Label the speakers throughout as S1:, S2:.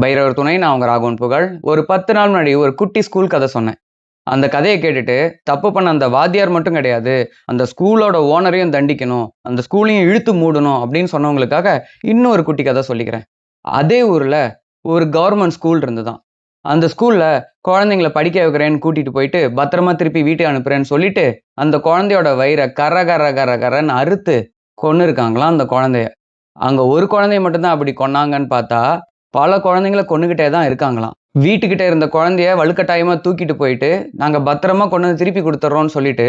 S1: பைரவர் துணை. நான் உங்க ராகவன் புகழ். ஒரு 10 நாள் முன்னாடி ஒரு குட்டி ஸ்கூல் கதை சொன்னேன். அந்த கதையை கேட்டுட்டு தப்பு பண்ண அந்த வாத்தியார் மட்டும் கிடையாது, அந்த ஸ்கூலோட ஓனரையும் தண்டிக்கணும், அந்த ஸ்கூலையும் இழுத்து மூடணும் அப்படின்னு சொன்னவங்களுக்காக இன்னும் ஒரு குட்டி கதை சொல்லிக்கிறேன். அதே ஊர்ல ஒரு கவர்மெண்ட் ஸ்கூல் இருந்துதான். அந்த ஸ்கூல்ல குழந்தைங்களை படிக்க வைக்கிறேன்னு கூட்டிட்டு போயிட்டு பத்திரமா திருப்பி வீட்டுக்கு அனுப்புறேன்னு சொல்லிட்டு அந்த குழந்தையோட வயிறை கர கர கர கரன்னு அறுத்து கொன்னு இருக்காங்களாம் அந்த குழந்தைய. அங்க ஒரு குழந்தைய மட்டும்தான் அப்படி கொன்னாங்கன்னு பார்த்தா பல குழந்தைங்கள கொன்னுகிட்டே தான் இருக்காங்களாம். வீட்டுக்கிட்ட இருந்த குழந்தைய வலுக்கட்டாயமா தூக்கிட்டு போயிட்டு நாங்க பத்திரமா கொண்டு வந்து திருப்பி கொடுத்துட்றோம்னு சொல்லிட்டு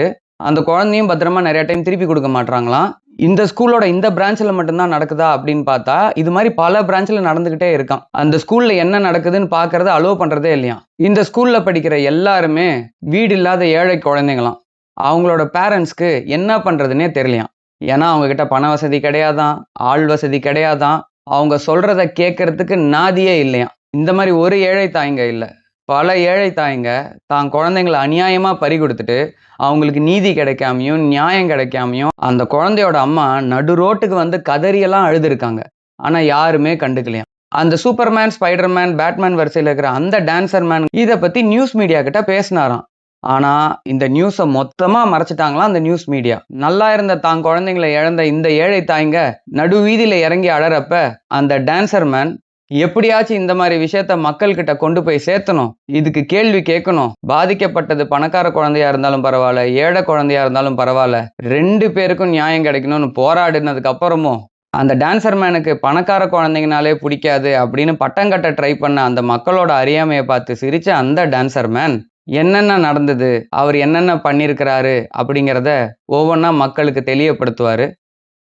S1: அந்த குழந்தையும் பத்திரமா நிறைய டைம் திருப்பி கொடுக்க மாட்டாங்களாம். இந்த ஸ்கூலோட இந்த பிரான்ச்ல மட்டும்தான் நடக்குதா அப்படின்னு பார்த்தா இது மாதிரி பல பிரான்ச்ல நடந்துகிட்டே இருக்கான். அந்த ஸ்கூல்ல என்ன நடக்குதுன்னு பாக்குறத அலோவ் பண்றதே இல்லையா. இந்த ஸ்கூல்ல படிக்கிற எல்லாருமே வீடு இல்லாத ஏழை குழந்தைங்களாம். அவங்களோட பேரண்ட்ஸ்க்கு என்ன பண்றதுன்னே தெரியலையாம். ஏன்னா அவங்க கிட்ட பண வசதி கிடையாதான், ஆள் வசதி கிடையாதான், அவங்க சொல்றத கேட்கறதுக்கு நாதியே இல்லையாம். இந்த மாதிரி ஒரு ஏழை தாய்ங்க இல்ல, பல ஏழை தாய்ங்க தான் குழந்தைங்களை அநியாயமா பறி கொடுத்துட்டு அவங்களுக்கு நீதி கிடைக்காமையும் நியாயம் கிடைக்காமையும் அந்த குழந்தையோட அம்மா நடு ரோட்டுக்கு வந்து கதறியெல்லாம் அழுதுருக்காங்க. ஆனா யாருமே கண்டுக்கலையாம். அந்த சூப்பர்மேன், ஸ்பைடர்மேன், பேட்மேன் வரிசையில் இருக்கிற அந்த டான்சர் மேன் இதை பத்தி நியூஸ் மீடியா கிட்ட பேசினாராம். ஆனா இந்த நியூஸை மொத்தமா மறைச்சிட்டாங்களாம் அந்த நியூஸ் மீடியா. நல்லா இருந்த தான் குழந்தைங்களை இழந்த இந்த ஏழை தாய்ங்க நடு வீதியில இறங்கி அழறப்ப அந்த டான்சர் மேன் எப்படியாச்சும் இந்த மாதிரி விஷயத்த மக்கள் கிட்ட கொண்டு போய் சேர்த்தணும், இதுக்கு கேள்வி கேட்கணும், பாதிக்கப்பட்டது பணக்கார குழந்தையா இருந்தாலும் பரவாயில்ல, ஏழை குழந்தையா இருந்தாலும் பரவாயில்ல, 2 பேருக்கும் நியாயம் கிடைக்கணும்னு போராடினதுக்கு அப்புறமும் அந்த டான்சர் மேனுக்கு பணக்கார குழந்தைங்கனாலே பிடிக்காது அப்படின்னு பட்டம் கட்ட ட்ரை பண்ண அந்த மக்களோட அறியாமையை பார்த்து சிரிச்ச அந்த டான்சர் மேன் என்னென்ன நடந்தது, அவர் என்னென்ன பண்ணியிருக்கிறாரு அப்படிங்கிறத ஒவ்வொன்றா மக்களுக்கு தெளிவுபடுத்துவாரு.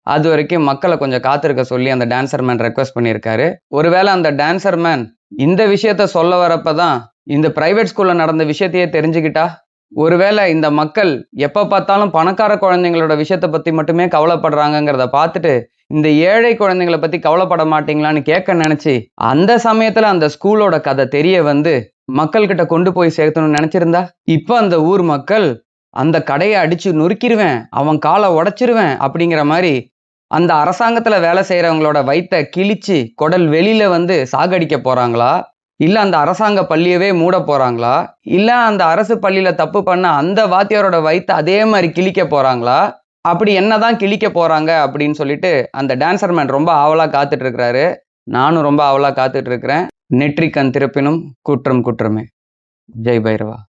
S1: அது வரைக்கும் மக்களை கொஞ்சம் காத்திருக்க சொல்லி அந்த டான்சர் மேன் ரெக்வஸ்ட் பண்ணியிருக்காரு. ஒருவேளை அந்த டான்சர் மேன் இந்த விஷயத்த சொல்ல வரப்பதான் இந்த பிரைவேட் ஸ்கூல்ல நடந்த விஷயத்தையே தெரிஞ்சுக்கிட்டா, ஒருவேளை இந்த மக்கள் எப்ப பார்த்தாலும் பணக்கார குழந்தைங்களோட விஷயத்தை பத்தி மட்டுமே கவலைப்படுறாங்கிறத பார்த்துட்டு இந்த ஏழை குழந்தைங்களை பத்தி கவலைப்பட மாட்டீங்களான்னு கேட்க நினைச்சு அந்த சமயத்துல அந்த ஸ்கூலோட கதை தெரிய வந்து மக்கள் கிட்ட கொண்டு போய் சேர்த்தணும்னு நினைச்சிருந்தா, இப்ப அந்த ஊர் மக்கள் அந்த கடையை அடிச்சு நொறுக்கிடுவேன், அவன் காலை உடைச்சிருவேன் அப்படிங்கிற மாதிரி அந்த அரசாங்கத்துல வேலை செய்யறவங்களோட வயித்தை கிழிச்சு குடல் வெளியில வந்து சாகடிக்க போறாங்களா, இல்ல அந்த அரசாங்க பள்ளியவே மூட போறாங்களா, இல்ல அந்த அரசு பள்ளியில தப்பு பண்ண அந்த வாத்தியாரோட வயித்தை அதே மாதிரி கிழிக்க போறாங்களா, அப்படி என்னதான் கிழிக்க போறாங்க அப்படின்னு சொல்லிட்டு அந்த டான்சர் மேன் ரொம்ப ஆவலா காத்துட்டு இருக்கிறாரு. நானும் ரொம்ப ஆவலா காத்துட்டு இருக்கிறேன். நெற்றிக்கண் திறப்பினும் குற்றம் குற்றமே. ஜெய் பைரவா.